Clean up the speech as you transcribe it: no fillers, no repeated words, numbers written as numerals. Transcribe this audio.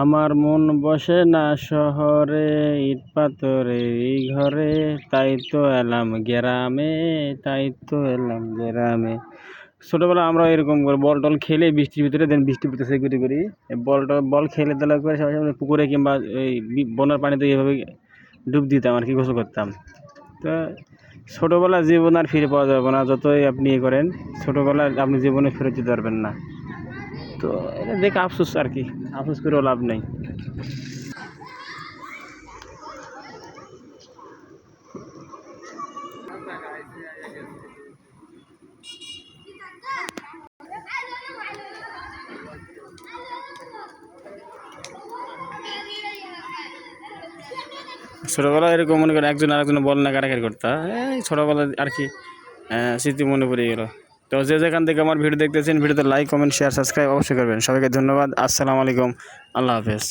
আমার মন বসে না শহরে, ইট পাথরে এই ঘরে, তাই তো এলাম গ্রামে, তাই তো এলাম গ্রামে। ছোটবেলা আমরা এরকম করে বল টল খেলে বৃষ্টির ভিতরে, দেন বৃষ্টি পড়তেছে করি করি বল খেলে দেলা করে সবাই সবাই পুকুরে কিংবা এই বন্যার পানিতে এইভাবে ডুব দিতাম আর কি, গোসল করতাম। তো ছোটোবেলার জীবন আর ফিরে পাওয়া যাবে না, যতই আপনি ইয়ে করেন ছোটোবেলায় আপনি জীবনে ফেরত যেতে পারবেন না। তো এটা দেখে আফসোস আর কি, আফসোস করেও লাভ নেই। ছোটোবেলায় এরকম মনে করেন একজন আরেকজন বল না কাটাকাটি করতা, এই ছোটোবেলায় আর কি স্মৃতি মনে পড়ে গেল। তো যে যেখান থেকে আমার ভিডিও দেখতেছেন, ভিডিওতে লাইক কমেন্ট শেয়ার সাবস্ক্রাইব অবশ্যই করবেন। সবাইকে ধন্যবাদ। আসসালামু আলাইকুম, আল্লাহ হাফেজ।